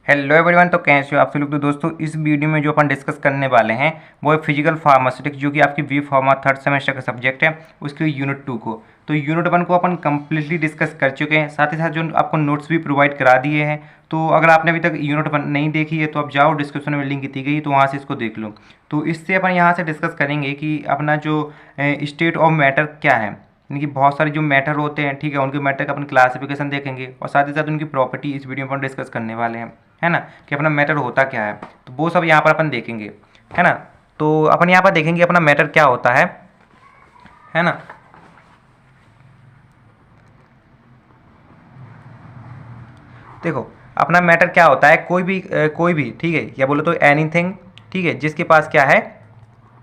Hello everyone. तो कैसे हो आप सभी लोग। तो दोस्तों इस वीडियो में जो अपन डिस्कस करने वाले हैं वो है फिजिकल फार्मास्यूटिक्स, जो कि आपकी बी फार्मा थर्ड सेमेस्टर का सब्जेक्ट है, उसके यूनिट 2 को। तो यूनिट 1 को अपन कंप्लीटली डिस्कस कर चुके हैं, साथ ही साथ जो आपको नोट्स भी प्रोवाइड करा दिए हैं। तो अगर आपने अभी तक यूनिट 1 नहीं देखी है तो आप जाओ, डिस्क्रिप्शन में लिंक दी गई तो वहाँ से इसको देख लो। तो इससे अपन यहाँ से डिस्कस करेंगे कि अपना जो स्टेट ऑफ मैटर क्या है, यानी कि बहुत सारे जो मैटर होते हैं, ठीक है, उनके मैटर का अपन क्लासिफिकेशन देखेंगे और साथ ही साथ उनकी प्रॉपर्टी इस वीडियो में अपन डिस्कस करने वाले हैं, है ना, कि अपना मैटर होता क्या है। तो वो सब यहाँ पर अपन देखेंगे, है ना। तो अपन यहाँ पर देखेंगे अपना मैटर क्या होता है ना। देखो अपना मैटर क्या होता है, कोई भी ठीक है, या बोलो तो एनीथिंग, ठीक है, जिसके पास क्या है,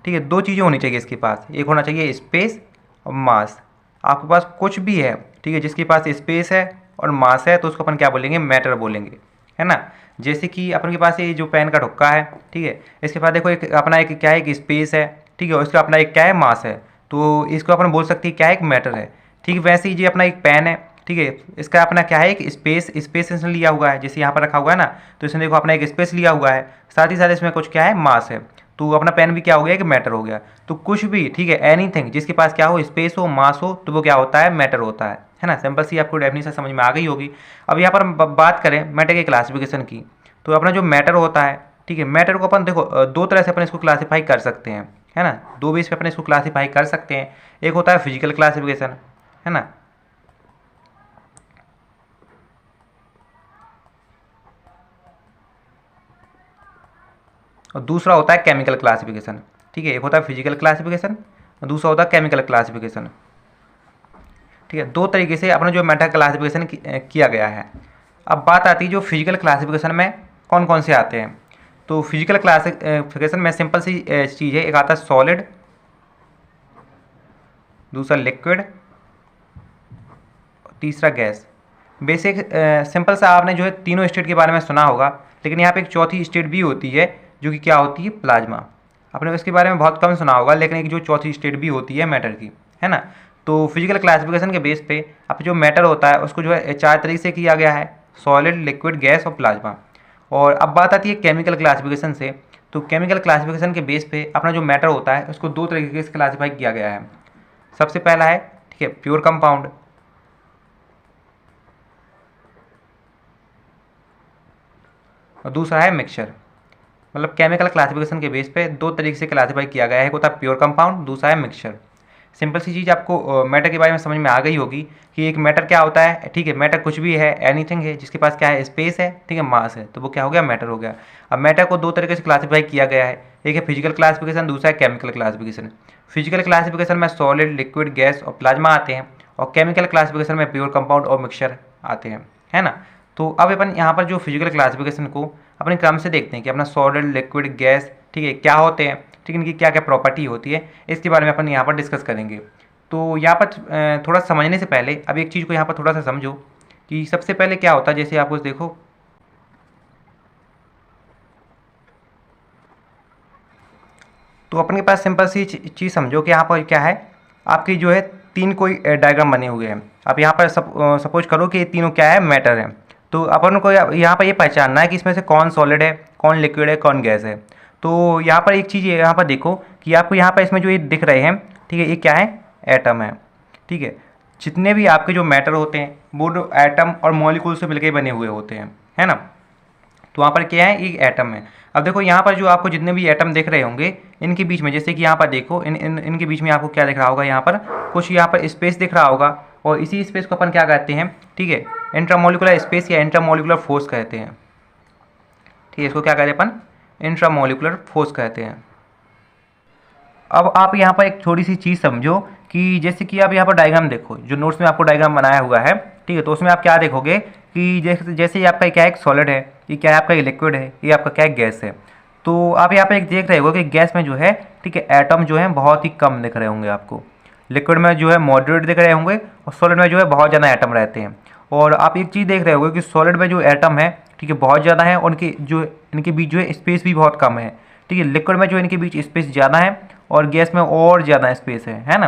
ठीक है, दो चीज़ें होनी चाहिए इसके पास। एक होना चाहिए स्पेस और मास। आपके पास कुछ भी है, ठीक है, जिसके पास स्पेस है और मास है तो उसको अपन क्या बोलेंगे, मैटर बोलेंगे, है ना। जैसे कि अपन के पास ये जो पेन का ढुक्का है, ठीक है, इसके पास देखो एक अपना एक क्या है, एक स्पेस है, ठीक है, और इसका अपना एक क्या है, मास है। तो इसको अपन बोल सकते हैं क्या है, एक मैटर है। ठीक वैसे ही जो अपना एक पेन है, ठीक है, इसका अपना क्या है, एक स्पेस इसने लिया हुआ है, जैसे यहाँ पर रखा हुआ है ना, तो इसने देखो अपना एक स्पेस लिया हुआ है, साथ ही साथ इसमें कुछ क्या है, मास है। तो अपना पेन भी क्या हो गया, एक मैटर हो गया। तो कुछ भी, ठीक है, एनीथिंग जिसके पास क्या हो, स्पेस हो, मास हो, तो वो क्या होता है, मैटर होता है ना। सिंपल सी आपको डेफिनेशन समझ में आ गई होगी। अब यहाँ पर हम बात करें मैटर के क्लासिफिकेशन की, तो अपना जो मैटर होता है, ठीक है, मैटर को अपन देखो दो तरह से अपन इसको क्लासीफाई कर सकते हैं, है ना। दो बेस पे अपन इसको क्लासीफाई कर सकते हैं। एक होता है फिजिकल क्लासिफिकेशन, है ना, और दूसरा होता है केमिकल क्लासिफिकेशन। ठीक है, एक होता है फिजिकल क्लासिफिकेशन और दूसरा होता है केमिकल क्लासिफिकेशन। ठीक है, दो तरीके से अपना जो मैटर क्लासिफिकेशन किया गया है। अब बात आती है जो फिजिकल क्लासिफिकेशन में कौन कौन से आते हैं। तो फिजिकल क्लासिफिकेशन में सिंपल सी चीज़ है, एक आता है सॉलिड, दूसरा लिक्विड, तीसरा गैस। बेसिक सिंपल सा आपने जो है तीनों स्टेट के बारे में सुना होगा, लेकिन यहाँ पे एक चौथी स्टेट भी होती है जो कि क्या होती है, प्लाज्मा। आपने इसके बारे में बहुत कम सुना होगा, लेकिन एक जो चौथी स्टेट भी होती है मैटर की, है ना। तो फिजिकल क्लासिफिकेशन के बेस पे अब जो मैटर होता है उसको जो है चार तरीके से किया गया है, सॉलिड, लिक्विड, गैस और प्लाज्मा। और अब बात आती है केमिकल क्लासिफिकेशन से। तो केमिकल क्लासिफिकेशन के बेस पे अपना जो मैटर होता है उसको दो तरीके से क्लासीफाई किया गया है। सबसे पहला है, ठीक है, प्योर कंपाउंड, और दूसरा है मिक्सचर। मतलब केमिकल क्लासिफिकेशन के बेस पे दो तरीके से क्लासीफाई किया गया है, एक होता है प्योर कंपाउंड, दूसरा है मिक्सचर। सिंपल सी चीज़ आपको मैटर के बारे में समझ में आ गई होगी कि एक मैटर क्या होता है। ठीक है, मैटर कुछ भी है, एनीथिंग है, जिसके पास क्या है, स्पेस है, ठीक है, मास है, तो वो क्या हो गया, मैटर हो गया। अब मैटर को दो तरीके से क्लासीफाई किया गया है, एक है फिजिकल क्लासिफिकेशन, दूसरा है केमिकल क्लासिफिकेशन। फिजिकल क्लासिफिकेशन में सॉलिड, लिक्विड, गैस और प्लाज्मा आते हैं, और केमिकल क्लासिफिकेशन में प्योर कंपाउंड और मिक्सचर आते हैं, है ना। तो अब अपन यहाँ पर जो फिजिकल क्लासिफिकेशन को अपने क्रम से देखते हैं कि अपना सॉलिड, लिक्विड, गैस, ठीक है, क्या होते हैं, ठीक है, इनकी क्या क्या प्रॉपर्टी होती है, इसके बारे में अपन यहाँ पर डिस्कस करेंगे। तो यहाँ पर थोड़ा समझने से पहले अब एक चीज़ को यहाँ पर थोड़ा सा समझो कि सबसे पहले क्या होता है। जैसे आप कुछ देखो, तो अपने पास सिंपल सी चीज़ समझो कि यहाँ पर क्या है, आपकी जो है तीन कोई डायग्राम बने हुए हैं। आप यहाँ पर सपोज करो कि ये तीनों क्या है, मैटर है। तो अपन को यहाँ पर ये पहचानना है कि इसमें से कौन सॉलिड है, कौन लिक्विड है, कौन गैस है। तो यहाँ पर एक चीज़ यहाँ पर देखो कि आपको यहाँ पर इसमें जो ये दिख रहे हैं, ठीक है, ये क्या है, एटम है। ठीक है, जितने भी आपके जो मैटर होते हैं वो एटम और मॉलिक्यूल से मिलकर बने हुए होते हैं, है ना। तो वहाँ पर क्या है, एक एटम है। अब देखो यहाँ पर जो आपको जितने भी एटम दिख रहे होंगे, इनके बीच में जैसे कि यहाँ पर देखो इनके बीच में आपको क्या दिख रहा होगा, यहाँ पर कुछ यहाँ पर स्पेस दिख रहा होगा, और इसी स्पेस को अपन क्या कहते हैं, ठीक है, इंट्रामोलिकुलर स्पेस या इंट्रामोलिकुलर फोर्स कहते हैं। ठीक है, इसको क्या कहते हैं अपन, इंट्रामोलिकुलर फोर्स कहते हैं। अब आप यहाँ पर एक थोड़ी सी चीज़ समझो कि जैसे कि आप यहाँ पर डायग्राम देखो, जो नोट्स में आपको डायग्राम बनाया हुआ है, ठीक है, तो उसमें आप क्या देखोगे कि जैसे जैसे ये आपका क्या है, एक सॉलिड है, ये क्या है आपका, ये लिक्विड है, ये आपका क्या है, गैस है। तो आप यहाँ पर एक देख रहे हो कि गैस में जो है, ठीक है, एटम जो है बहुत ही कम दिख रहे होंगे आपको, लिक्विड में जो है मॉडरेट दिख रहे होंगे, और सॉलिड में जो है बहुत ज़्यादा एटम रहते हैं। और आप एक चीज़ देख रहे होगे कि सॉलिड में जो एटम है, ठीक है, बहुत ज़्यादा है, और इनके बीच जो है स्पेस भी बहुत कम है। ठीक है, लिक्विड में जो इनके बीच स्पेस ज़्यादा है, और गैस में और ज़्यादा स्पेस है ना।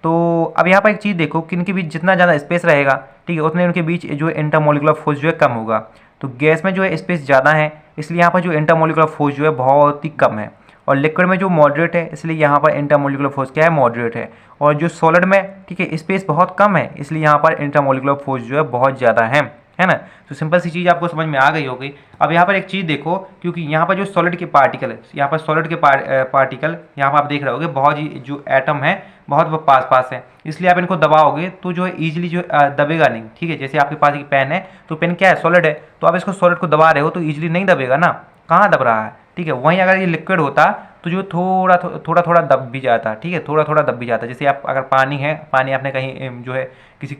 तो अब यहाँ पर एक चीज़ देखो कि इनके बीच जितना ज़्यादा स्पेस रहेगा, ठीक है, उतने उनके बीच जो है इंटरमोलिकुलर फोर्स जो है कम होगा। तो गैस में जो है स्पेस ज़्यादा है, इसलिए यहाँ पर जो इंटरमोलिकुलर फोर्स जो है बहुत ही कम है, और लिक्विड में जो मॉडरेट है इसलिए यहाँ पर इंटरमोलिकुलर फोर्स क्या है, मॉडरेट है। और जो सॉलिड में ठीक है स्पेस बहुत कम है, इसलिए यहाँ पर इंटरमोलिकुलर फोर्स जो है बहुत ज़्यादा है ना। तो सिंपल सी चीज़ आपको समझ में आ गई होगी। अब यहाँ पर एक चीज़ देखो, क्योंकि यहाँ पर जो सॉलिड के पार्टिकल है, यहाँ पर सॉलिड के पार्टिकल यहाँ पर आप देख रहे होगे बहुत ही जो एटम है बहुत वो पास पास है, इसलिए आप इनको दबाओगे तो जो है ईजिली जो दबेगा नहीं, ठीक है। जैसे आपके पास एक पेन है, तो पेन क्या है, सॉलिड है, तो आप इसको सॉलिड को दबा रहे हो तो ईजिली नहीं दबेगा ना, कहाँ दब रहा है, ठीक है। वहीं अगर ये लिक्विड होता तो जो थोड़ा दब भी जाता, ठीक है, थोड़ा दब भी जाता। जैसे आप अगर पानी है, पानी आपने कहीं जो है किसी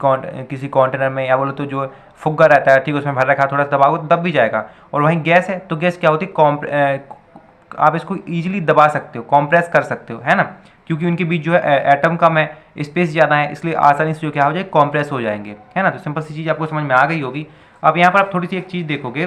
कंटेनर में या बोलो तो जो फुग्गा रहता है, ठीक है, उसमें भर रखा, थोड़ा सा दबाओगे तो दब भी जाएगा। और वहीं गैस है तो गैस क्या होती है, आप इसको ईजिली दबा सकते हो, कॉम्प्रेस कर सकते हो, है ना, क्योंकि उनके बीच जो है एटम कम है, स्पेस ज़्यादा है, इसलिए आसानी से जो क्या हो जाए, कॉम्प्रेस हो जाएंगे, है ना। तो सिंपल सी चीज़ आपको समझ में आ गई होगी। अब यहाँ पर आप थोड़ी सी एक चीज़ देखोगे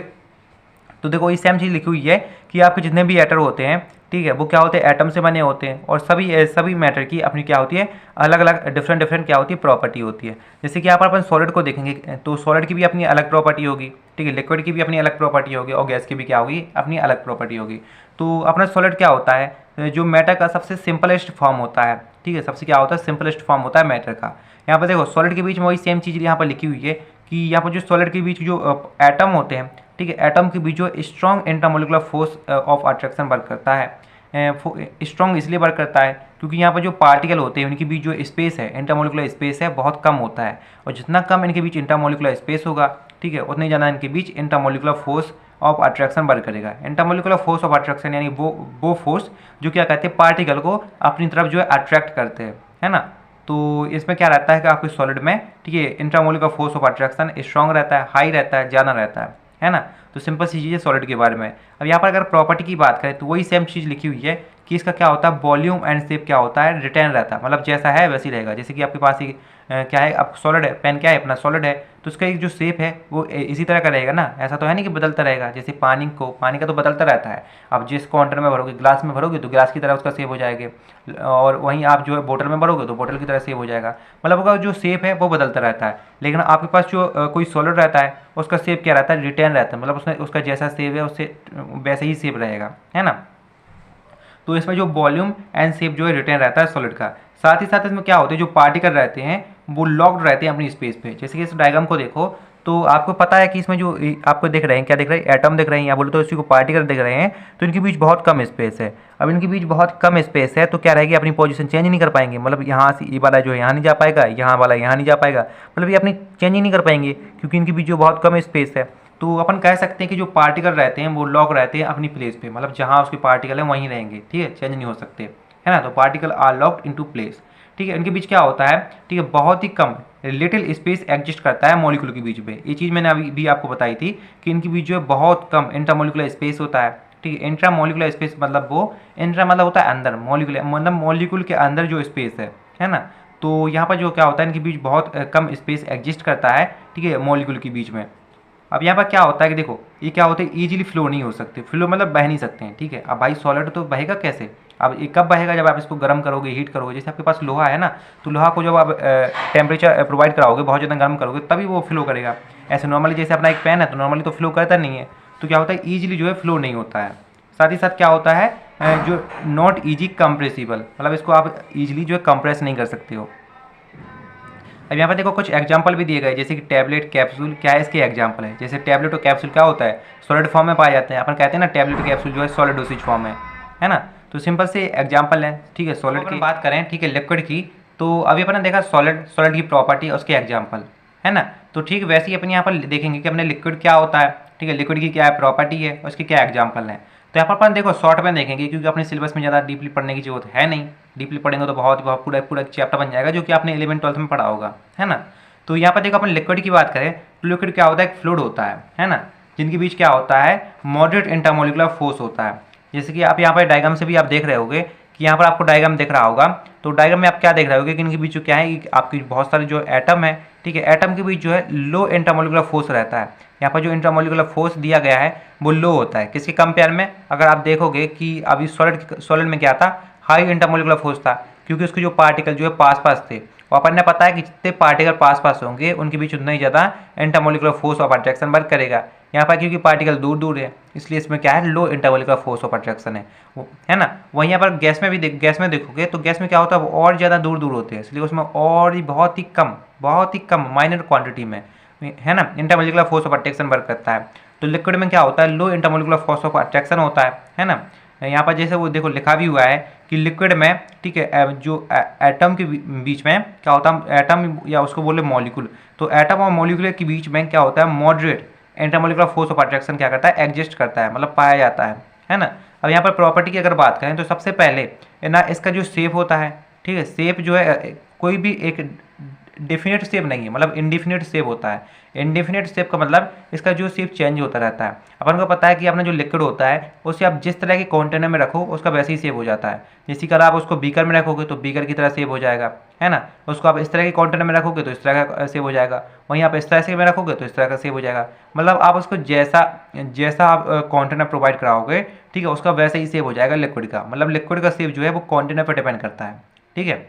तो देखो ये सेम चीज़ लिखी हुई है कि आपके जितने भी एटर होते हैं, ठीक है, वो क्या होते हैं, एटम से बने होते हैं, और सभी मैटर की अपनी क्या होती है, अलग अलग डिफरेंट क्या होती है, प्रॉपर्टी होती है। जैसे कि यहाँ पर अपन सॉलिड को देखेंगे तो सॉलिड की भी अपनी अलग प्रॉपर्टी होगी, ठीक है, लिक्विड की भी अपनी अलग प्रॉपर्टी होगी, और गैस की भी क्या होगी, अपनी अलग प्रॉपर्टी होगी। तो अपना सॉलिड क्या होता है, जो मैटर का सबसे सिंपलेस्ट फॉर्म होता है, ठीक है, सबसे क्या होता है, सिंपलेस्ट फॉर्म होता है मैटर का। यहाँ पर देखो सॉलिड के बीच में वही सेम चीज़ यहाँ पर लिखी हुई है कि यहाँ पर जो सॉलिड के बीच जो एटम होते हैं, ठीक है, एटम के बीच जो strong intermolecular force of attraction work करता है। स्ट्रॉन्ग इसलिए वर्क करता है क्योंकि यहाँ पर जो पार्टिकल होते हैं उनके बीच जो स्पेस है, इंटरमोलिकुलर स्पेस है, बहुत कम होता है, और जितना कम इनके बीच इंटरमोलिकुलर स्पेस होगा, ठीक है, उतनी ज़्यादा इनके बीच intermolecular force of attraction work करेगा। इंटरमोलिकुलर फोर्स ऑफ अट्रैक्शन यानी वो फोर्स जो क्या कहते हैं, पार्टिकल को अपनी तरफ जो है अट्रैक्ट करते हैं, है ना। तो इसमें क्या रहता है कि आपके सॉलिड में, ठीक है, intermolecular force of attraction strong रहता है, हाई रहता है, ज़्यादा रहता है ना। तो सिंपल सी चीज़ है सॉलिड के बारे में। अब यहाँ पर अगर प्रॉपर्टी की बात करें तो वही सेम चीज़ लिखी हुई है कि इसका क्या होता है, वॉल्यूम एंड शेप क्या होता है, रिटेन रहता है, मतलब जैसा है वैसे ही रहेगा। जैसे कि आपके पास क्या है, अब सॉलिड है, पेन क्या है, अपना सॉलिड है, तो उसका एक जो शेप है वो इसी तरह का रहेगा ना, ऐसा तो है नहीं कि बदलता रहेगा। जैसे पानी का तो बदलता रहता है, आप जिस काउंटर में भरोगे, ग्लास में भरोगे तो ग्लास की तरह उसका शेप हो जाएगा, और वहीं आप जो है बोतल में भरोगे तो बोतल की तरह शेप हो जाएगा, मतलब उसका जो शेप है वो बदलता रहता है। लेकिन आपके पास जो कोई सॉलिड रहता है उसका शेप क्या रहता है, रिटेन रहता है, मतलब उसका जैसा शेप है उससे वैसे ही शेप रहेगा, है ना। तो इसमें जो वॉल्यूम एंड शेप जो है रिटेन रहता है सॉलिड का। साथ ही साथ इसमें क्या होता है, जो पार्टिकल रहते हैं वो लॉक्ड रहते हैं अपनी स्पेस पे। जैसे कि इस डायग्राम को देखो तो आपको पता है कि इसमें जो आपको दिख रहे हैं, क्या दिख रहे हैं, एटम दिख रहे हैं, या बोले तो इसी को पार्टिकल दिख रहे हैं, तो इनके बीच बहुत कम स्पेस है। अब इनके बीच बहुत कम स्पेस है तो क्या रहेगी, अपनी पोजीशन चेंज नहीं कर पाएंगे, मतलब यहाँ से ये वाला जो है यहाँ नहीं जा पाएगा, यहाँ वाला यहाँ नहीं जा पाएगा, मतलब ये अपनी चेंज ही नहीं कर पाएंगे क्योंकि इनके बीच जो बहुत कम स्पेस है। तो अपन कह सकते हैं कि जो पार्टिकल रहते हैं वो लॉक रहते हैं अपनी प्लेस पे, मतलब जहाँ उसके पार्टिकल है वहीं रहेंगे, ठीक है, चेंज नहीं हो सकते, है ना। तो particle are locked into place, ठीक है। इनके बीच क्या होता है, ठीक है, बहुत ही कम लिटिल स्पेस एग्जिस्ट करता है मॉलिक्यूल के बीच में। ये चीज़ मैंने अभी भी आपको बताई थी कि इनके बीच जो है बहुत कम इंटरमोलिकुलर स्पेस होता है, ठीक है। इंट्रामोलिकुलर स्पेस मतलब वो इंट्रा मतलब होता है अंदर, मॉलिक्यूल मतलब मॉलिक्यूल के अंदर जो स्पेस है ना। तो यहाँ पर जो क्या होता है, इनके बीच बहुत कम स्पेस एग्जिस्ट करता है, ठीक है, मॉलिक्यूल के बीच में। अब यहाँ पर क्या होता है कि देखो ये क्या होता है, इजीली फ्लो नहीं हो सकते, फ्लो मतलब बह नहीं सकते हैं, ठीक है। अब भाई सॉलिड तो बहेगा कैसे, अब ये कब बहेगा, जब आप इसको गर्म करोगे, हीट करोगे। जैसे आपके पास लोहा है ना, तो लोहा को जब आप टेम्परेचर प्रोवाइड कराओगे, बहुत ज़्यादा गर्म करोगे, तभी वो फ्लो करेगा। ऐसे नॉर्मली जैसे अपना एक पेन है तो नॉर्मली तो फ्लो करता नहीं है, तो क्या होता है, ईजिली जो है फ्लो नहीं होता है। साथ ही साथ क्या होता है, जो नॉट ईजी कंप्रेसिबल, मतलब इसको आप ईजिली जो है कंप्रेस नहीं कर सकते हो। अब यहाँ पर देखो कुछ एग्जाम्पल भी दिए गए, जैसे कि टैबलेट, कैप्सूल, क्या है इसके एग्जाम्पल है। जैसे टैबलेट और कैप्सूल क्या होता है, सॉलिड फॉर्म में पाए जाते हैं, अपन कहते हैं ना टैबलेट कैप्सूल जो है सॉलिड डोसेज फॉर्म है ना। तो सिंपल से एग्जाम्पल है, ठीक है। सॉलिड की बात करें, ठीक है, लिक्विड की, तो अभी अपन ने देखा सॉलिड की प्रॉपर्टी, उसके एग्जाम्पल, है ना। तो ठीक वैसे ही अपन यहाँ पर देखेंगे कि अपने लिक्विड क्या होता है, ठीक है, लिक्विड की क्या प्रॉपर्टी है, उसके क्या एग्जाम्पल हैं। तो यहाँ पर अपन देखो शॉर्ट में देखेंगे क्योंकि अपने सिलेबस में ज़्यादा डीपली पढ़ने की जरूरत है नहीं। डीपली पढ़ेंगे तो बहुत पूरा चैप्टर बन जाएगा जो कि आपने 11th-12th में पढ़ा होगा, है ना। तो यहाँ पर देखो अपन लिक्विड की बात करें तो लिक्विड क्या होता है, एक फ्लूइड होता है ना, जिनके बीच क्या होता है, मॉडरेट इंटरमोलिकुलर फोर्स होता है। जैसे कि आप यहाँ पर डायग्राम से भी आप देख रहे होगे कि यहाँ पर आपको डायग्राम दिख रहा होगा, तो डायग्राम में आप क्या देख रहे होगे कि इनके बीच जो क्या है, आपकी बहुत सारे जो एटम है, ठीक है, एटम के बीच जो है लो इंटरमोलिकुलर फोर्स रहता है। यहाँ पर जो इंटरमोलिकुलर फोर्स दिया गया है वो लो होता है, किसके कंपेयर में, अगर आप देखोगे कि अभी सॉलिड में क्या था, हाई इंटरमोलिकुलर फोर्स था, क्योंकि उसके जो पार्टिकल जो है पास पास थे, अपन ने पता है कि जितने पार्टिकल पास पास होंगे उनके बीच उतना ही ज़्यादा intermolecular force of attraction work करेगा। यहाँ पर क्योंकि पार्टिकल दूर दूर है इसलिए इसमें क्या है, लो इंटरमोलिकुलर फोर्स ऑफ अट्रैक्शन है ना। वहीं यहाँ पर गैस में भी गैस में देखोगे तो गैस में क्या होता है, वो और ज़्यादा दूर दूर होते हैं, इसलिए उसमें और ही बहुत ही कम माइनर क्वांटिटी में, है ना, intermolecular force of attraction work करता है। तो लिक्विड में क्या होता है, लो इंटरमोलिकुलर फोर्स ऑफ अट्रैक्शन होता है ना। यहाँ पर जैसे वो देखो लिखा भी हुआ है कि लिक्विड में, ठीक है, जो एटम के बीच में क्या होता है, एटम या उसको बोले मॉलिक्यूल, तो एटम और मॉलिक्यूल के बीच में क्या होता है, moderate intermolecular force of attraction क्या करता है, एग्जिस्ट करता है, मतलब पाया जाता है ना। अब यहाँ पर प्रॉपर्टी की अगर बात करें तो सबसे पहले ना इसका जो शेप होता है, ठीक है, शेप जो है कोई भी एक डेफिनेट शेप नहीं है, मतलब इनडिफिनिट शेप होता है। इनडिफिनिट शेप का मतलब इसका जो शेप चेंज होता रहता है। अपन को पता है कि अपना जो लिक्विड होता है उसे आप जिस तरह के कंटेनर में रखो उसका वैसे ही शेप हो जाता है। जैसे कि अगर आप उसको बीकर में रखोगे तो बीकर की तरह शेप हो जाएगा, है ना। उसको आप इस तरह के कंटेनर में रखोगे तो इस तरह का शेप हो जाएगा, वहीं आप इस तरह से में रखोगे तो इस तरह का शेप हो जाएगा। मतलब आप उसको जैसा आप कंटेनर प्रोवाइड कराओगे, ठीक है, उसका वैसे ही शेप हो जाएगा लिक्विड का। मतलब लिक्विड का शेप जो है वो कंटेनर पर डिपेंड करता है, ठीक है।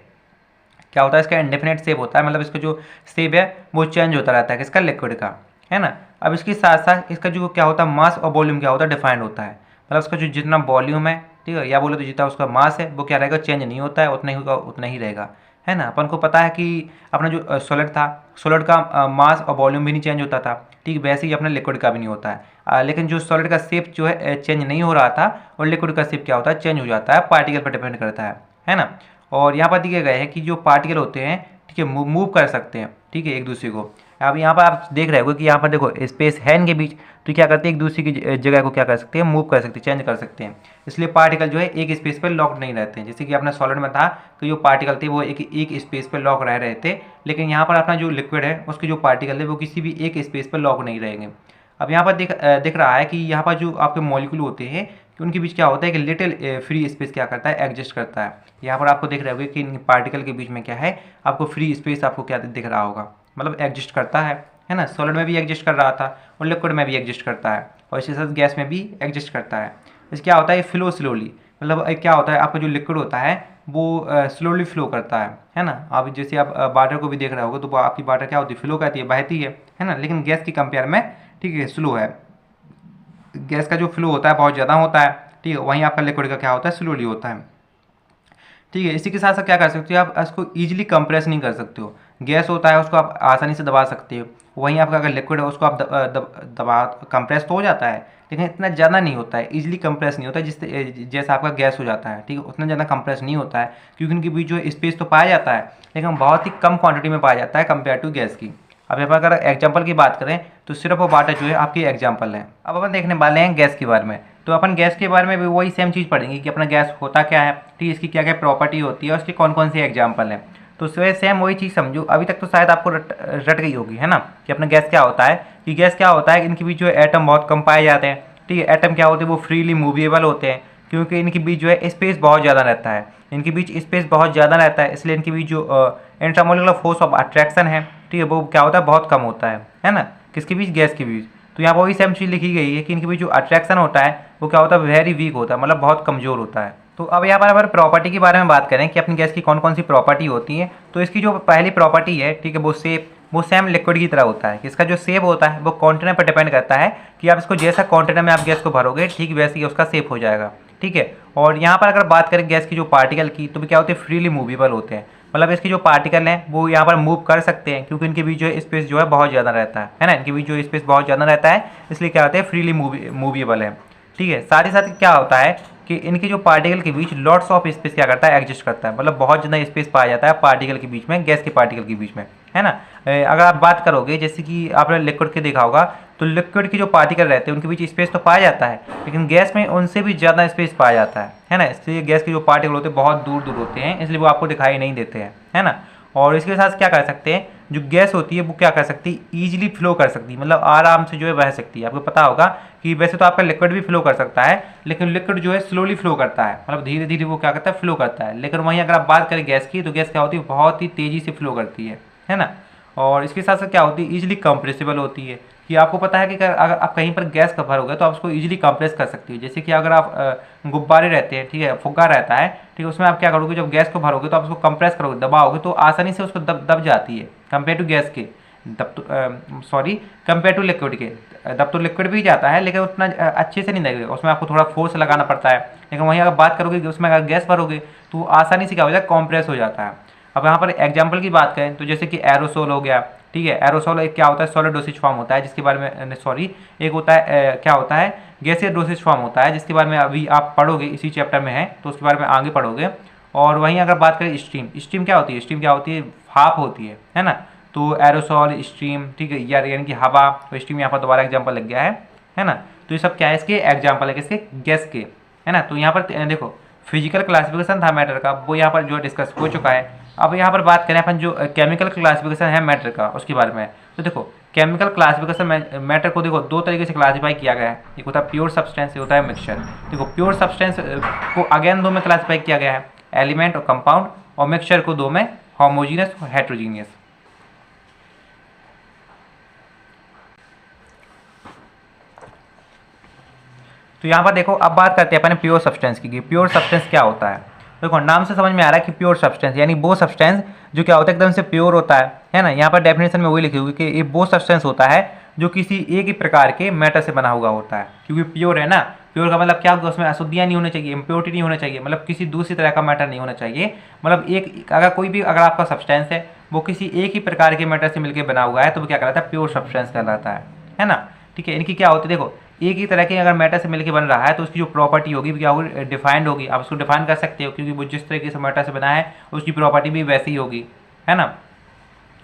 क्या होता है, इसका इंडेफिनेट शेप होता है, मतलब इसका जो शेप है वो चेंज होता रहता है, किसका, लिक्विड का, है ना। अब इसके साथ साथ इसका जो क्या होता है, मास और वॉल्यूम क्या होता है, डिफाइंड होता है। मतलब उसका जो जितना वॉल्यूम है, ठीक है, या बोले तो जितना उसका मास है वो क्या रहेगा, चेंज नहीं होता है, उतना ही होगा, उतना ही रहेगा, है ना। अपन को पता है कि अपना जो सॉलिड था, सॉलिड का मास और वॉल्यूम भी नहीं चेंज होता था, ठीक, वैसे ही अपना लिक्विड का भी नहीं होता है। लेकिन जो सॉलिड का शेप जो है चेंज नहीं हो रहा था, और लिक्विड का शेप क्या होता है, चेंज हो जाता है, पार्टिकल पर डिपेंड करता है ना। और यहाँ पर दिए गए हैं कि जो पार्टिकल होते हैं, ठीक है, मूव कर सकते हैं, ठीक है, एक दूसरे को। अब यहाँ पर आप देख रहे हो कि यहाँ पर देखो स्पेस है इनके बीच, तो क्या करते हैं, एक दूसरे की जगह को क्या कर सकते हैं, मूव कर सकते हैं, चेंज कर सकते हैं। इसलिए पार्टिकल जो है एक स्पेस पर लॉक नहीं रहते हैं। जैसे कि अपना सॉलिड में था तो जो पार्टिकल थे वो एक स्पेस पर लॉक रह रहे थे, लेकिन यहाँ पर अपना जो लिक्विड है उसके जो पार्टिकल है वो किसी भी एक स्पेस पर लॉक नहीं रहेंगे। अब यहाँ पर दिख रहा है कि यहाँ पर जो आपके मॉलिक्यूल होते हैं कि उनके बीच क्या होता है कि लिटिल फ्री स्पेस क्या करता है, एग्जिस्ट करता है। यहाँ पर आपको दिख रहा होगा कि इन पार्टिकल के बीच में क्या है, आपको फ्री स्पेस आपको क्या दिख रहा होगा, मतलब एग्जिस्ट करता है ना। सॉलिड में भी एग्जिस्ट कर रहा था और लिक्विड में भी एग्जिस्ट करता है, और इसी साथ गैस में भी एग्जिस्ट करता है। इस क्या होता है, फ्लो स्लोली, मतलब क्या होता है, आपका जो लिक्विड होता है वो स्लोली फ्लो करता है ना। आप जैसे आप वाटर को भी देख रहे होगे तो आपकी वाटर क्या होती है, फ्लो करती है, बहती है ना। लेकिन गैस की कंपेयर में, ठीक है, स्लो है। गैस का जो फ्लो होता है बहुत ज़्यादा होता है, ठीक है, वहीं आपका लिक्विड का क्या होता है, स्लोली होता है, ठीक है। इसी के साथ साथ क्या कर सकते हो, आप इसको ईजिली कंप्रेस नहीं कर सकते हो। गैस होता है उसको आप आसानी से दबा सकते हो, वहीं आपका अगर लिक्विड है उसको आप दबा कंप्रेस तो हो जाता है, लेकिन इतना ज़्यादा नहीं होता है, ईजिली कंप्रेस नहीं होता है, जिससे जैसा आपका गैस हो जाता है, ठीक है, उतना ज़्यादा कंप्रेस नहीं होता है, क्योंकि उनके बीच जो स्पेस तो पाया जाता है लेकिन बहुत ही कम क्वांटिटी में पाया जाता है कंपेयर टू गैस की। अब यहाँ पर अगर एग्जाम्पल की बात करें तो सिर्फ और वाटर जो है आपकी एग्जाम्पल है। अब अपन देखने वाले हैं गैस के बारे में। तो अपन गैस के बारे में भी वही सेम चीज़ पढ़ेंगे कि अपना गैस होता क्या है, ठीक, इसकी क्या क्या प्रॉपर्टी होती है और उसके कौन कौन से एग्जाम्पल हैं। तो सेम वही चीज़ समझो। अभी तक तो शायद आपको रट गई होगी, है ना, कि अपना गैस क्या होता है, कि गैस क्या होता है, इनके बीच जो एटम बहुत कम पाए जाते हैं, ठीक है। एटम क्या होते हैं, वो फ्रीली मूवेबल होते हैं, क्योंकि इनके बीच जो है स्पेस बहुत ज़्यादा रहता है, इनके बीच स्पेस बहुत ज़्यादा रहता है, इसलिए इनके बीच जो इंटरमोलिकुलर फोर्स ऑफ अट्रैक्शन है, ठीक है, वो क्या होता है, बहुत कम होता है ना, किसके बीच, गैस के बीच। तो यहाँ पर वही सेम चीज़ लिखी गई है कि इनके बीच जो अट्रैक्शन होता है वो क्या होता है, वेरी वीक होता है, मतलब बहुत कमज़ोर होता है। तो अब यहाँ पर अगर प्रॉपर्टी के बारे में बात करें कि अपनी गैस की कौन कौन सी प्रॉपर्टी होती है, तो इसकी जो पहली प्रॉपर्टी है, ठीक है, वो सेम लिक्विड की तरह होता है। इसका जो शेप होता है वो कंटेनर पर डिपेंड करता है कि आप इसको जैसा कंटेनर में आप गैस को भरोगे, ठीक वैसे ही उसका शेप हो जाएगा, ठीक है। और यहाँ पर अगर बात करें गैस की जो पार्टिकल की, तो भी क्या होते हैं, फ्रीली मूवेबल होते हैं, मतलब इसके जो पार्टिकल हैं वो यहाँ पर मूव कर सकते हैं, क्योंकि इनके बीच जो है स्पेस जो है बहुत ज़्यादा रहता है ना, इनके बीच जो स्पेस बहुत ज़्यादा रहता है, इसलिए क्या होते हैं, फ्रीली मूवेबल है, ठीक है। साथ ही साथ क्या होता है कि इनके जो पार्टिकल के बीच लॉट्स ऑफ स्पेस क्या करता है, एग्जिस्ट करता है, मतलब बहुत ज़्यादा स्पेस पाया जाता है पार्टिकल के बीच में, गैस के पार्टिकल के बीच में, है ना। अगर आप बात करोगे जैसे कि आपने लिक्विड के देखा होगा, तो लिक्विड के जो पार्टिकल रहते हैं उनके बीच स्पेस तो पाया जाता है, लेकिन गैस में उनसे भी ज़्यादा स्पेस पाया जाता है ना। इसलिए गैस के जो पार्टिकल होते हैं बहुत दूर दूर होते हैं, इसलिए वो आपको दिखाई नहीं देते हैं, है ना। और इसके साथ क्या कर सकते हैं, जो गैस होती है वो क्या कर सकती है, ईजिली फ्लो कर सकती है, मतलब आराम से जो है बह सकती है। आपको पता होगा कि वैसे तो आपका लिक्विड भी फ्लो कर सकता है, लेकिन लिक्विड जो है स्लोली फ्लो करता है, मतलब धीरे धीरे वो क्या करता है, फ्लो करता है। लेकिन वहीं अगर आप बात करें गैस की, तो गैस क्या होती है, बहुत ही तेज़ी से फ्लो करती है ना। और इसके साथ साथ क्या होती है, ईजिली कंप्रेसिबल होती है, कि आपको पता है कि अगर आप कहीं पर गैस का भरोगे तो आप उसको इजीली कंप्रेस कर सकते हो। जैसे कि अगर आप गुब्बारे रहते हैं, ठीक है, फुग्गा रहता है, ठीक है, उसमें आप क्या करोगे, जब गैस को भरोगे तो आप उसको कंप्रेस करोगे, दबाओगे तो आसानी से उसको दब जाती है कंपेयर टू गैस के, दब तो सॉरी कंपेयर टू लिक्विड के। दब तो लिक्विड भी जाता है लेकिन उतना अच्छे से नहीं लगेगा, उसमें आपको थोड़ा फोर्स लगाना पड़ता है। लेकिन वहीं अगर बात करोगे कि उसमें अगर गैस भरोगे तो आसानी से क्या हो जाए, कॉम्प्रेस हो जाता है। अब यहाँ पर एग्जाम्पल की बात करें तो जैसे कि एरोसोल हो गया, ठीक है, एरोसोल एक क्या होता है, सॉलिड डोसेज फॉर्म होता है, जिसके बारे में सॉरी एक होता है क्या होता है, गैसीय डोसेज फॉर्म होता है, जिसके बारे में अभी आप पढ़ोगे, इसी चैप्टर में है तो उसके बारे में आगे पढ़ोगे। और वहीं अगर बात करें स्ट्रीम, स्ट्रीम क्या होती है, स्ट्रीम क्या होती है, भाप होती है ना। तो एरोसॉल, स्ट्रीम, ठीक है, यानी कि हवा, तो स्ट्रीम यहाँ पर दोबारा एग्जाम्पल लग गया है ना। तो ये सब क्या है, इसके एग्जाम्पल है, किसके, गैस के, है ना। तो यहाँ पर देखो फिजिकल क्लासिफिकेशन था मैटर का, वो यहाँ पर जो डिस्कस हो चुका है। अब यहाँ पर बात करें अपन जो केमिकल क्लासिफिकेशन है मैटर का, उसके बारे में। तो देखो केमिकल क्लासिफिकेशन मैटर को देखो दो तरीके से क्लासीफाई किया गया है, एक होता है प्योर सब्सटेंस, एक होता है मिक्सचर। देखो प्योर सब्सटेंस को अगेन दो में क्लासीफाई किया गया है, एलिमेंट और कंपाउंड, और मिक्सचर को दो में, होमोजीनियस और हेट्रोजीनियस। तो यहाँ पर देखो अब बात करते हैं अपन प्योर सब्सटेंस की, प्योर सब्सटेंस क्या होता है। देखो नाम से समझ में आ रहा है कि प्योर सब्सटेंस यानी वो सब्सटेंस जो क्या होता है, एकदम से प्योर होता है ना। यहाँ पर डेफिनेशन में वही लिखी हुई कि ये वो सब्सटेंस होता है जो किसी एक ही प्रकार के मैटर से बना हुआ होता है, क्योंकि प्योर है ना। प्योर का मतलब क्या होगा, उसमें अशुद्धियाँ नहीं होनी चाहिए, इम्प्योरिटी नहीं होना चाहिए, मतलब किसी दूसरी तरह का मैटर नहीं होना चाहिए। मतलब एक अगर कोई भी अगर आपका सब्सटेंस है वो किसी एक ही प्रकार के मैटर से मिलकर बना हुआ है तो वो क्या कहलाता है, प्योर सब्सटेंस कहलाता है ना। ठीक है, इनकी क्या होती है, देखो एक ही तरह के अगर मैटर से मिलकर बन रहा है तो उसकी जो प्रॉपर्टी होगी क्या होगी, डिफाइंड होगी। आप उसको डिफाइन कर सकते हो क्योंकि वो जिस तरीके से मैटर से बना है उसकी प्रॉपर्टी भी वैसी ही होगी, है ना।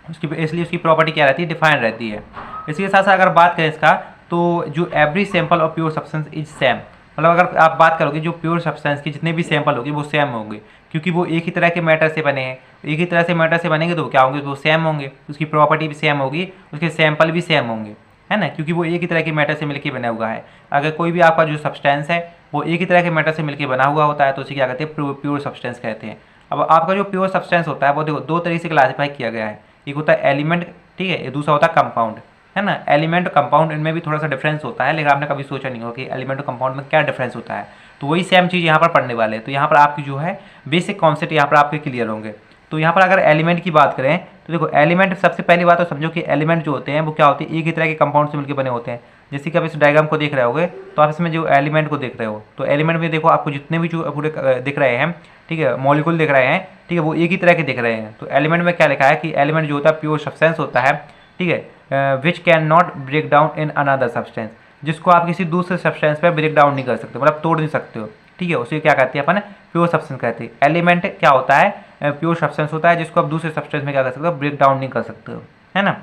उसकी इसलिए उसकी प्रॉपर्टी क्या रहती है, डिफाइंड रहती है। इसके साथ साथ अगर बात करें इसका, तो जो every sample of pure substance is same, मतलब अगर आप बात करोगे जो प्योर सब्सटेंस के जितने भी सैंपल होंगे वो सेम होंगे, क्योंकि वो एक ही तरह के मैटर से बने हैं। एक ही तरह से मैटर से बनेंगे तो क्या होंगे, वो सेम होंगे, उसकी प्रॉपर्टी भी सेम होगी, उसके सैंपल भी सेम होंगे, है ना, क्योंकि वो एक ही तरह के मैटर से मिलकर बना हुआ है। अगर कोई भी आपका जो सब्सटेंस है वो एक ही तरह के मैटर से मिलकर बना हुआ होता है तो उसे क्या कहते हैं, प्योर सब्सटेंस कहते हैं। अब आपका जो प्योर सब्सटेंस होता है वो देखो दो तरीके से क्लासीफाई किया गया है, एक होता है एलिमेंट, ठीक है, दूसरा होता है कंपाउंड, है ना। एलिमेंट और कंपाउंड इनमें भी थोड़ा सा डिफरेंस होता है, लेकिन आपने कभी सोचा नहीं होगा कि एलिमेंट और कंपाउंड में क्या डिफरेंस होता है। तो वही सेम चीज़ यहाँ पर पढ़ने वाले हैं। तो यहाँ पर आपकी जो है बेसिक कॉन्सेप्ट यहाँ पर आपके क्लियर होंगे। तो यहाँ पर अगर एलिमेंट की बात करें तो देखो एलिमेंट, सबसे पहली बात तो समझो कि एलिमेंट जो होते हैं वो क्या होते हैं, एक ही तरह के कंपाउंड से मिलकर बने होते हैं। जैसे कि आप इस डायग्राम को देख रहे होगे तो आप इसमें जो एलिमेंट को देख रहे हो तो एलिमेंट में देखो आपको जितने भी जो पूरे दिख रहे हैं, ठीक है, मॉलिक्यूल दिख रहे हैं, ठीक है, वो एक ही तरह के दिख रहे हैं। तो एलिमेंट में क्या लिखा है कि एलिमेंट जो होता है प्योर सब्सटेंस होता है, ठीक है, which can not break down in another substance, जिसको आप किसी दूसरे सब्सटेंस पर ब्रेक डाउन नहीं कर सकते, मतलब तोड़ नहीं सकते हो, ठीक है, उसे क्या कहते हैं अपन, प्योर सब्सटेंस कहते हैं। एलिमेंट क्या होता है, प्योर सब्सटेंस होता है जिसको आप दूसरे सब्सटेंस में क्या कर सकते हो, ब्रेक डाउन नहीं कर सकते हो, है ना।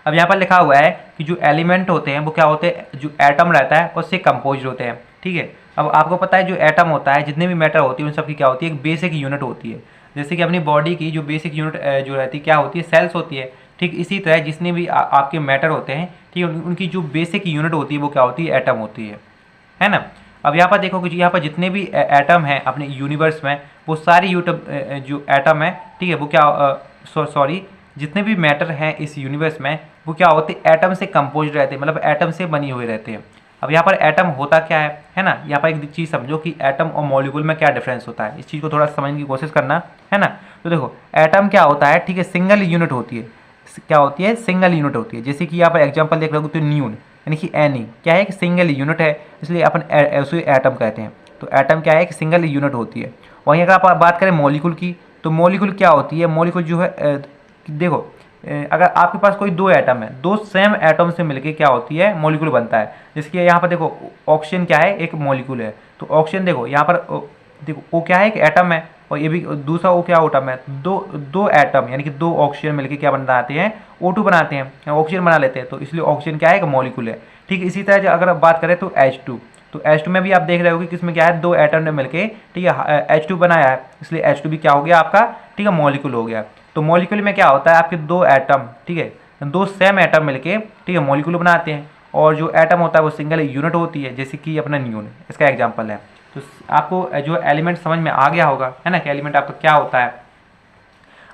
अब यहाँ पर लिखा हुआ है कि जो एलिमेंट होते हैं वो क्या होते हैं, जो एटम रहता है उससे कंपोज होते हैं, ठीक है। अब आपको पता है जो एटम होता है, जितने भी मैटर होती है उन सब की क्या होती है, एक बेसिक यूनिट होती है। जैसे कि अपनी बॉडी की जो बेसिक यूनिट जो रहती है क्या होती है, सेल्स होती है। ठीक इसी तरह जितने भी आपके मैटर होते हैं, ठीक है, उनकी जो बेसिक यूनिट होती है वो क्या होती है, एटम होती है ना। अब यहाँ पर देखो कि यहाँ पर जितने भी एटम हैं अपने यूनिवर्स में वो सारी जो एटम है, ठीक है, वो क्या सॉरी जितने भी मैटर हैं इस यूनिवर्स में वो क्या होते हैं, एटम से कंपोज रहते हैं, मतलब एटम से बनी हुए रहते हैं। अब यहाँ पर एटम होता क्या है ना। यहाँ पर एक चीज़ समझो कि एटम और मॉलिक्यूल में क्या डिफरेंस होता है, इस चीज़ को थोड़ा समझने की कोशिश करना, है ना। तो देखो एटम क्या होता है, ठीक है, सिंगल यूनिट होती है, क्या होती है, सिंगल यूनिट होती है। जैसे कि यहाँ पर एग्जाम्पल देख रहे हो तो न्यून यानी कि एनी क्या है, कि सिंगल यूनिट है, इसलिए अपन उसे एटम कहते हैं। तो एटम क्या है, कि सिंगल यूनिट होती है। वहीं अगर आप बात करें मॉलिक्यूल की तो मॉलिक्यूल क्या होती है, मॉलिक्यूल जो है देखो अगर आपके पास कोई दो एटम है, दो सेम एटम से मिलके क्या होती है, मॉलिक्यूल बनता है। जैसे कि यहाँ पर देखो ऑक्सीजन क्या है, एक मॉलिक्यूल है। तो ऑक्सीजन देखो यहाँ पर देखो वो क्या है, एक एटम है, और ये भी दूसरा वो क्या एटम है, दो एटम यानी कि दो ऑक्सीजन मिलके क्या बनाते हैं, O2 बनाते हैं, ऑक्सीजन बना लेते हैं। तो इसलिए ऑक्सीजन क्या है, एक मॉलिक्यूल है। ठीक इसी तरह अगर बात करें तो H2, तो H2 में भी आप देख रहे हो कि किसमें क्या है, दो एटम ने मिलके, ठीक है, H2 बनाया है, इसलिए H2 भी क्या हो गया आपका, ठीक है, मॉलिक्यूल हो गया। तो मॉलिक्यूल में क्या होता है, आपके दो एटम, ठीक है, दो सेम एटम मिलके, ठीक है, मॉलिक्यूल बनाते हैं। और जो एटम होता है वो सिंगल यूनिट होती है, जैसे कि अपना न्यून इसका एग्जाम्पल है। तो आपको जो एलिमेंट समझ में आ गया होगा, है ना, कि एलिमेंट आपका क्या होता है।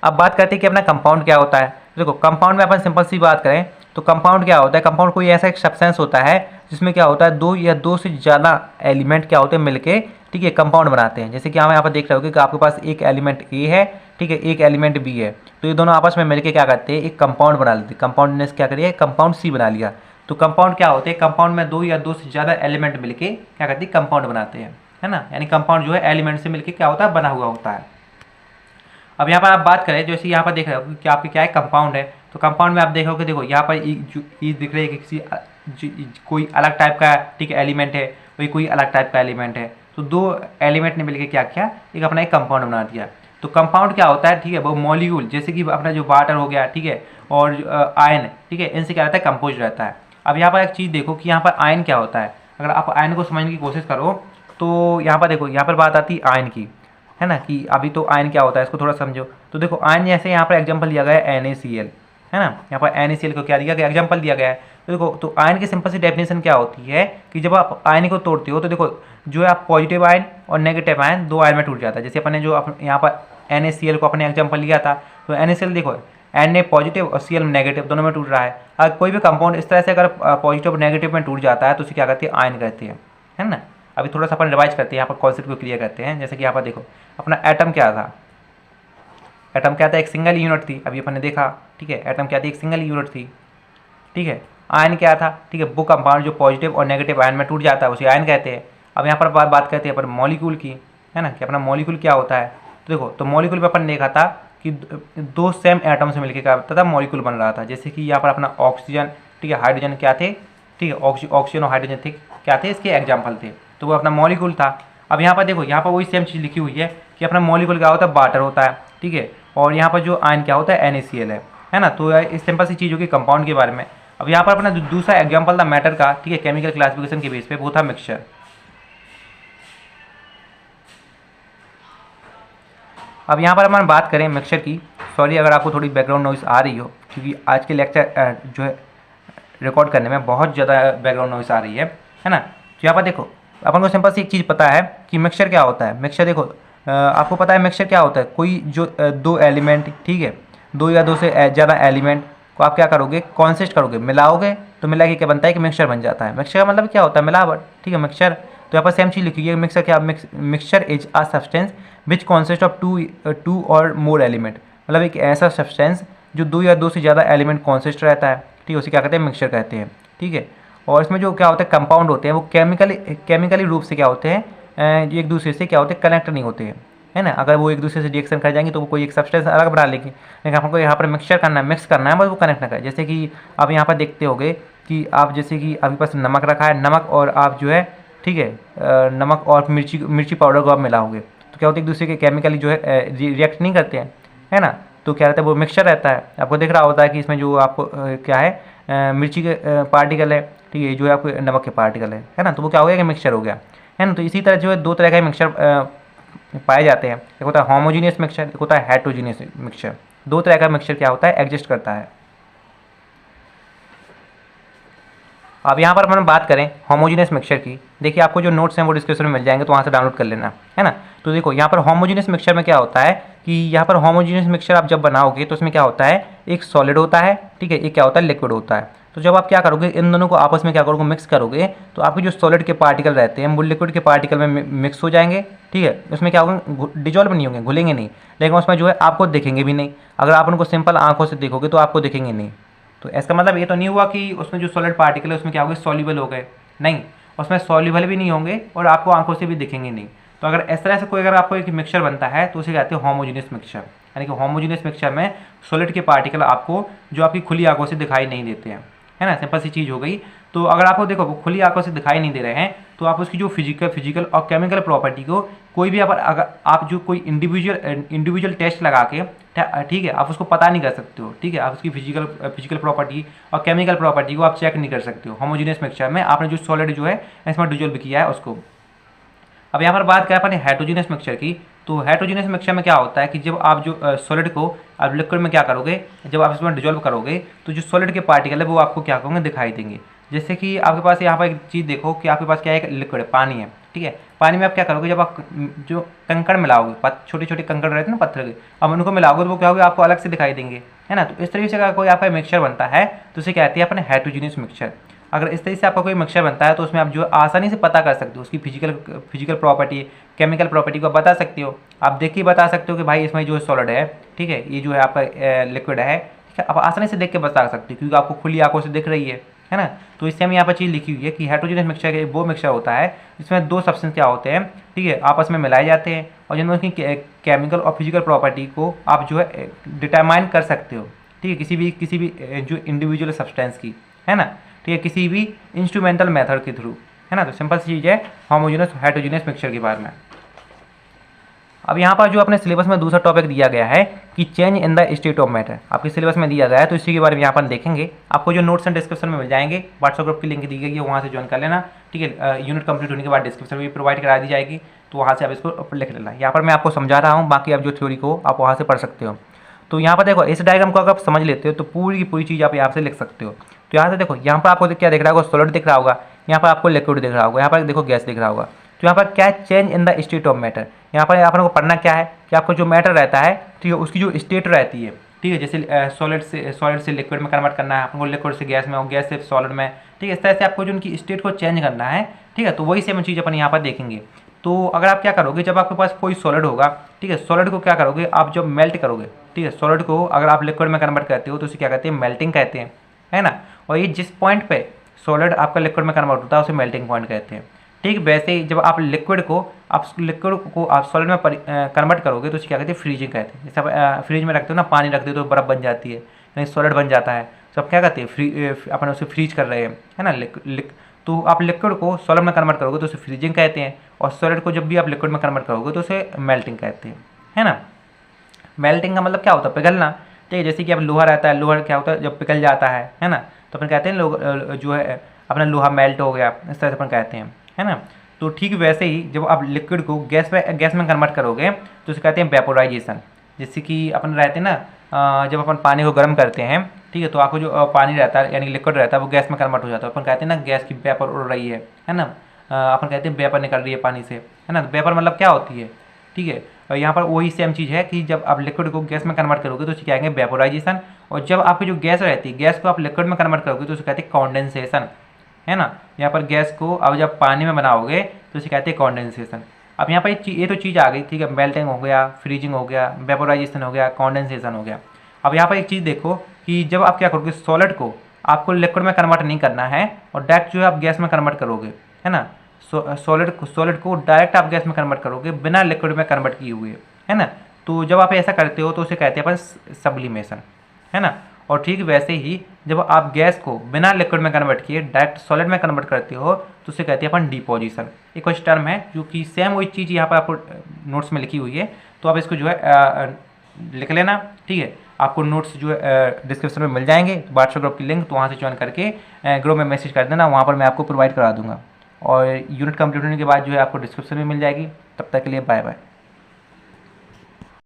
अब बात करते हैं कि अपना कंपाउंड क्या होता है। देखो कंपाउंड में अपन सिंपल सी बात करें तो कंपाउंड क्या होता है, कंपाउंड कोई ऐसा एक सब्सटेंस होता है जिसमें क्या होता है दो या दो से ज़्यादा एलिमेंट क्या होते हैं मिलके, ठीक है, कंपाउंड बनाते हैं। जैसे कि हम यहाँ पर देख रहे हो कि आपके पास एक एलिमेंट ए है, ठीक है, एक एलिमेंट बी है, तो ये दोनों आपस में मिलके क्या करते हैं, एक कंपाउंड बना लेते हैं। कंपाउंड ने क्या करिए, कंपाउंड सी बना लिया। तो कंपाउंड क्या होते हैं, कंपाउंड में दो या दो से ज़्यादा एलिमेंट मिलके क्या करते हैं, कंपाउंड बनाते हैं, है ना। यानी कंपाउंड जो है एलिमेंट से मिलके क्या होता है, बना हुआ होता है। अब यहाँ पर आप बात करें, जैसे यहाँ पर देख रहे हो कि आपके क्या है, कंपाउंड है। तो कंपाउंड में आप देखोगे, देखो यहाँ पर ई दिख रही है कि किसी कोई अलग टाइप का, ठीक है, एलिमेंट है, वही कोई अलग टाइप का एलिमेंट है। तो दो एलिमेंट ने मिलकर क्या किया, एक अपना एक कंपाउंड बना दिया। तो कंपाउंड क्या होता है, ठीक है, वो मॉलिक्यूल, जैसे कि अपना जो वाटर हो गया, ठीक है, और आयन, ठीक है, इनसे क्या रहता है, कंपोज रहता है। अब यहाँ पर एक चीज़ देखो कि यहाँ पर आयन क्या होता है। अगर आप आयन को समझने की कोशिश करो तो यहाँ पर देखो, यहाँ पर बात आती है आयन की, है ना, कि अभी तो आयन क्या होता है इसको थोड़ा समझो। तो देखो आयन, जैसे यहाँ पर एग्जांपल दिया गया है NaCl, है ना, यहाँ पर NaCl को क्या दिया गया, एग्जांपल दिया गया है। तो देखो, तो आयन की सिंपल सी डेफिनेशन क्या होती है कि जब आप आयन को तोड़ते हो तो देखो जो है आप पॉजिटिव आयन और नेगेटिव आयन दो आयन में टूट जाता है। जैसे अपने जो यहाँ पर NaCl को अपने एग्जाम्पल लिया था, तो NaCl देखो Na पॉजिटिव और Cl नेगेटिव दोनों में टूट रहा है। अगर कोई भी कंपाउंड इस तरह से अगर पॉजिटिव और नेगेटिव में टूट जाता है तो उसे क्या कहते हैं, आयन कहते हैं, है ना। अभी थोड़ा सा अपन रिवाइज करते हैं, यहाँ पर कॉन्सेप्ट को क्लियर करते हैं। जैसे कि यहाँ पर देखो अपना एटम क्या था, एटम क्या था, एक सिंगल यूनिट थी, अभी अपन ने देखा, ठीक है, एटम क्या थी, एक सिंगल यूनिट थी, ठीक है। आयन क्या था, ठीक है, वो कंपाउंड जो पॉजिटिव और नेगेटिव आयन में टूट जाता है उसे आयन कहते हैं। अब यहाँ पर बात करते हैं अपन मॉलिक्यूल की, है ना, कि अपना मॉलिक्यूल क्या होता है। तो देखो, तो मॉलिक्यूल में अपन ने देखा था कि दो सेम एटम से मिलकर क्या होता था, मॉलिक्यूल बन रहा था। जैसे कि यहाँ पर अपना ऑक्सीजन, ठीक है, हाइड्रोजन क्या थे, ठीक है, ऑक्सीजन और हाइड्रोजन थे, क्या थे, इसके एग्जाम्पल थे, तो वो अपना मॉलिक्यूल था। अब यहाँ पर देखो, यहाँ पर वही सेम चीज़ लिखी हुई है कि अपना मॉलिक्यूल क्या होता है, वाटर होता है, ठीक है, और यहाँ पर जो आयन क्या होता है, NaCl है ना। तो इस सिंपल सी चीज़ होगी कंपाउंड के बारे में। अब यहाँ पर अपना दूसरा एग्जाम्पल था मैटर का, ठीक है, केमिकल क्लासिफिकेशन के बेस पे, वो था मिक्सचर। अब यहाँ पर अपन बात करें मिक्सचर की, सॉरी अगर आपको थोड़ी बैकग्राउंड नॉइस आ रही हो, क्योंकि आज के लेक्चर जो है रिकॉर्ड करने में बहुत ज़्यादा बैकग्राउंड नॉइस आ रही है ना। तो यहाँ पर देखो, अपन को सिंपल सी एक चीज़ पता है कि मिक्सचर क्या होता है। मिक्सचर देखो, आपको पता है मिक्सचर क्या होता है, कोई जो दो एलिमेंट, ठीक है, दो या दो से ज़्यादा एलिमेंट को आप क्या करोगे, कॉन्सिस्ट करोगे, मिलाओगे, तो मिला के क्या बनता है कि मिक्सचर बन जाता है। मिक्सचर का मतलब क्या होता है, मिलावट, ठीक है, मिक्सचर। तो यहाँ पर सेम चीज़ लिखी है, मिक्सचर क्या, mixture is a substance which consist of two or more element, मतलब एक ऐसा सब्सटेंस जो दो या दो से ज़्यादा एलिमेंट कॉन्सिस्ट रहता है, ठीक है, उसे क्या कहते हैं, मिक्सचर कहते हैं, ठीक है। और इसमें जो क्या होता है, कंपाउंड होते हैं, वो केमिकली रूप से क्या होते हैं, जो एक दूसरे से क्या होते हैं, कनेक्ट नहीं होते हैं, है ना। अगर वो एक दूसरे से रिएक्शन कर जाएंगे तो वो कोई एक सब्सटेंस अलग बना लेंगे, लेकिन आपको यहाँ पर मिक्सचर करना है, मिक्स करना है, बस वो कनेक्ट ना करें। जैसे कि आप यहाँ पर देखते होगे कि आप जैसे कि आपके पास नमक रखा है, नमक और आप जो है, ठीक है, नमक और मिर्ची पाउडर को आप मिलाओगे तो क्या होता है, एक दूसरे के केमिकली जो है रिएक्ट नहीं करते हैं, है ना। तो क्या रहता है, वो मिक्सचर रहता है। आपको दिख रहा होता है कि इसमें जो आपको क्या है, मिर्ची के पार्टिकल है, ठीक है, जो है आपको नमक के पार्टिकल है ना। तो वो क्या हो गया कि मिक्सचर हो गया, है ना। तो इसी तरह जो है दो तरह का मिक्सचर पाए जाते हैं, एक होता है होमोजीनियस मिक्सचर, एक होता है हेटेरोजीनियस मिक्सचर। दो तरह का मिक्सचर क्या होता है, एग्जिस्ट करता है। अब यहाँ पर अपन बात करें होमोजीनियस मिक्सचर की, देखिए आपको जो नोट्स हैं वो डिस्क्रिप्शन में मिल जाएंगे, तो वहाँ से डाउनलोड कर लेना, है ना। तो देखो यहाँ पर होमोजीनियस मिक्सचर में क्या होता है कि यहाँ पर होमोजीनियस मिक्सचर आप जब बनाओगे तो उसमें क्या होता है, एक सॉलिड होता है, ठीक है, एक क्या होता है, लिक्विड होता है। तो जब आप क्या करोगे, इन दोनों को आपस में क्या करोगे, मिक्स करोगे, तो आपके जो सॉलिड के पार्टिकल रहते हैं वो लिक्विड के पार्टिकल में मिक्स हो जाएंगे, ठीक है। उसमें क्या होगा, डिजॉल्व नहीं होंगे, घुलेंगे नहीं, लेकिन उसमें जो है आपको दिखेंगे भी नहीं। अगर आप उनको सिंपल आंखों से देखोगे तो आपको दिखेंगे नहीं। तो इसका मतलब ये तो नहीं हुआ कि उसमें जो सॉलिड पार्टिकल है उसमें क्या हो गए, सॉल्युबल हो गए, नहीं, उसमें सॉल्युबल भी नहीं होंगे और आपको आंखों से भी दिखेंगे नहीं। तो अगर इस तरह से कोई अगर आपको एक मिक्सचर बनता है तो उसे कहते हैं होमोजीनियस मिक्सचर। यानी कि होमोजीनियस मिक्सचर में सॉलिड के पार्टिकल आपको जो आपकी खुली आंखों से दिखाई नहीं देते हैं, है ना, सिंपल सी चीज़ हो गई। तो अगर आपको देखो वो खुली आंखों से दिखाई नहीं दे रहे हैं तो आप उसकी जो फिजिकल और केमिकल प्रॉपर्टी को कोई भी अगर आप जो कोई इंडिविजुअल टेस्ट लगा के, ठीक है, आप उसको पता नहीं कर सकते हो, ठीक है, आप उसकी फिजिकल प्रॉपर्टी और केमिकल प्रॉपर्टी को आप चेक नहीं कर सकते हो। होमोजीनियस मिक्सचर में आपने जो सॉलिड जो है इसमें डिजोल्व किया है उसको। अब यहाँ पर बात करें अपने हेटेरोजीनियस मिक्सचर की, तो हेटेरोजीनियस मिक्सचर में क्या होता है कि जब आप जो सॉलिड को आप लिक्विड में क्या करोगे, जब आप इसमें डिजोल्व करोगे तो जो सॉलिड के पार्टिकल है वो आपको क्या करोगे, दिखाई देंगे। जैसे कि आपके पास यहाँ पर एक चीज़ देखो कि आपके पास क्या है, एक लिक्विड पानी है, ठीक है। पानी में आप क्या करोगे, जब आप जो कंकड़ मिलाओगे, छोटे छोटे कंकड़ रहते हैं ना पत्थर के, अब उनको मिलाओगे तो वो क्या होगा, आपको अलग से दिखाई देंगे, है ना। तो इस तरीके से अगर कोई आपका मिक्सचर बनता है तो उसे कहते हैं अपने हेटेरोजेनियस मिक्सचर। अगर इस तरीके से आपका कोई मिक्सचर बनता है तो उसमें आप जो आसानी से पता कर सकते हो उसकी फिजिकल प्रॉपर्टी, केमिकल प्रॉपर्टी को बता सकते हो। आप देख के बता सकते हो कि भाई इसमें जो सॉलिड है, ठीक है, ये जो है आपका लिक्विड है, ठीक है, आप आसानी से देख के बता सकते हो क्योंकि आपको खुली आंखों से दिख रही है ना। तो इससे हमें यहाँ पर चीज़ लिखी हुई है कि हेटेरोजेनियस मिक्सचर वो मिक्सचर होता है जिसमें दो सब्सटेंस क्या होते हैं, ठीक है, आपस में मिलाए जाते हैं और जिनमें उसकी केमिकल और फिजिकल प्रॉपर्टी को आप जो है डिटरमाइन कर सकते हो, ठीक है, किसी भी जो इंडिविजुअल सब्सटेंस की, है ना, ठीक है, किसी भी इंस्ट्रूमेंटल मेथड के थ्रू, है ना। तो सिंपल सी चीज़ है होमोजेनस हेटेरोजेनस मिक्सचर के बारे में। अब यहाँ पर जो अपने सिलेबस में दूसरा टॉपिक दिया गया है कि change in the state of matter, आपके सिलेबस में दिया गया है, तो इसी के बारे में यहाँ पर देखेंगे। आपको जो नोट्स एंड डिस्क्रिप्शन में मिल जाएंगे, व्हाट्सएप ग्रुप की लिंक दी गई है, वहाँ से ज्वाइन कर लेना, ठीक है। यूनिट कंप्लीट होने के बाद डिस्क्रिप्शन भी प्रोवाइड करा दी जाएगी, तो वहाँ से आप इसको लिख लेना। यहाँ पर मैं आपको समझा रहा हूँ, बाकी आप जो थ्योरी को आप वहाँ से पढ़ सकते हो। तो यहाँ पर देखो, इस डायग्राम को अगर आप समझ लेते हो तो पूरी की पूरी चीज़ आप यहाँ से लिख सकते हो। तो यहाँ से देखो, यहाँ पर आपको क्या दिख रहा होगा, सॉलिड दिख रहा होगा, यहाँ पर आपको लिक्विड दिख रहा होगा, यहाँ पर देखो गैस दिख रहा होगा। तो यहाँ पर क्या change in the state of matter, यहाँ पर आपको पढ़ना क्या है कि आपको जो मैटर रहता है, ठीक है, उसकी जो स्टेट रहती है, ठीक है, जैसे सॉलिड से लिक्विड में कन्वर्ट करना है आपको, लिक्विड से गैस में और गैस से सॉलिड में, ठीक है, इस तरह से आपको जो उनकी स्टेट को चेंज करना है, ठीक है। तो वही सेम चीज़ अपन यहाँ पर देखेंगे। तो अगर आप क्या करोगे, जब आपके पास कोई सॉलिड होगा, ठीक है, सॉलिड को क्या करोगे आप जब मेल्ट करोगे, ठीक है, सॉलिड को अगर आप लिक्विड में कन्वर्ट करते हो तो उसे क्या कहते हैं, मेल्टिंग कहते हैं, है ना। और ये जिस पॉइंट पे सॉलिड आपका लिक्विड में कन्वर्ट होता है उसे मेल्टिंग पॉइंट कहते हैं, ठीक। वैसे ही जब आप लिक्विड को आप सॉलिड में कन्वर्ट करोगे तो उसे क्या कहते हैं, फ्रीजिंग कहते हैं। जैसे आप फ्रिज में रखते हो ना, पानी रखते हो तो बर्फ़ बन जाती है, यानी सॉलिड बन जाता है, तो आप क्या कहते हैं, अपन उसे फ्रीज कर रहे हैं, है ना। तो आप लिक्विड को सॉलिड में कन्वर्ट करोगे तो उसे फ्रीजिंग कहते हैं, और सॉलिड को जब भी आप लिक्विड में कन्वर्ट करोगे तो उसे मेल्टिंग कहते हैं, है ना। मेल्टिंग का मतलब क्या होता है, पिघलना, ठीक है। जैसे कि अब लोहा रहता है, लोहा क्या होता है जब पिघल जाता है ना, तो अपन कहते हैं लोग जो है अपना लोहा मेल्ट हो गया, इस तरह से अपन कहते हैं, है ना। तो ठीक वैसे ही जब आप लिक्विड को गैस में कन्वर्ट करोगे तो उसे कहते हैं वेपोराइजेशन। जैसे कि अपन रहते हैं ना, जब अपन पानी को गर्म करते हैं, ठीक है, तो आपको जो पानी रहता है यानी लिक्विड रहता है वो गैस में कन्वर्ट हो जाता है, अपन कहते हैं ना गैस की वेपर उड़ रही है ना। अपन कहते हैं वेपर निकल रही है पानी से, है ना। वेपर मतलब क्या होती है, ठीक है। और यहाँ पर वही सेम चीज़ है कि जब आप लिक्विड को गैस में कन्वर्ट करोगे तो उसे क्या कहेंगे, वेपोराइजेशन। और जब आपकी जो गैस रहती है, गैस को आप लिक्विड में कन्वर्ट करोगे तो उसे कहते हैं कॉन्डेंसेशन, है ना। यहाँ पर गैस को अब जब पानी में बनाओगे तो उसे कहते हैं कॉन्डेंसेशन। अब यहाँ पर ये तो चीज़ आ गई, ठीक है, मेल्टिंग हो गया, फ्रीजिंग हो गया, वेपोराइजेशन हो गया, कॉन्डेंसेशन हो गया। अब यहाँ पर एक चीज़ देखो कि जब आप क्या करोगे, सॉलिड को आपको लिक्विड में कन्वर्ट नहीं करना है और डायरेक्ट जो है आप गैस में कन्वर्ट करोगे, है ना। सॉलिड को डायरेक्ट आप गैस में कन्वर्ट करोगे बिना लिक्विड में कन्वर्ट किए हुए, है ना। तो जब आप ऐसा करते हो तो उसे कहते हैं अपन सब्लिमेशन, है ना। और ठीक वैसे ही जब आप गैस को बिना लिक्विड में कन्वर्ट किए डायरेक्ट सॉलिड में कन्वर्ट करते हो तो उसे कहते हैं अपन डिपोजिशन। एक कुछ टर्म है जो कि सेम वही चीज़ यहाँ पर आपको नोट्स में लिखी हुई है, तो आप इसको जो है लिख लेना, ठीक है। आपको नोट्स जो है डिस्क्रिप्शन में मिल जाएंगे, व्हाट्सएप ग्रुप की लिंक, तो वहाँ से ज्वाइन करके ग्रुप में मैसेज कर देना, वहाँ पर मैं आपको प्रोवाइड करा दूँगा। और यूनिट कंप्लीट होने के बाद जो है आपको डिस्क्रिप्शन में मिल जाएगी। तब तक के लिए बाय बाय।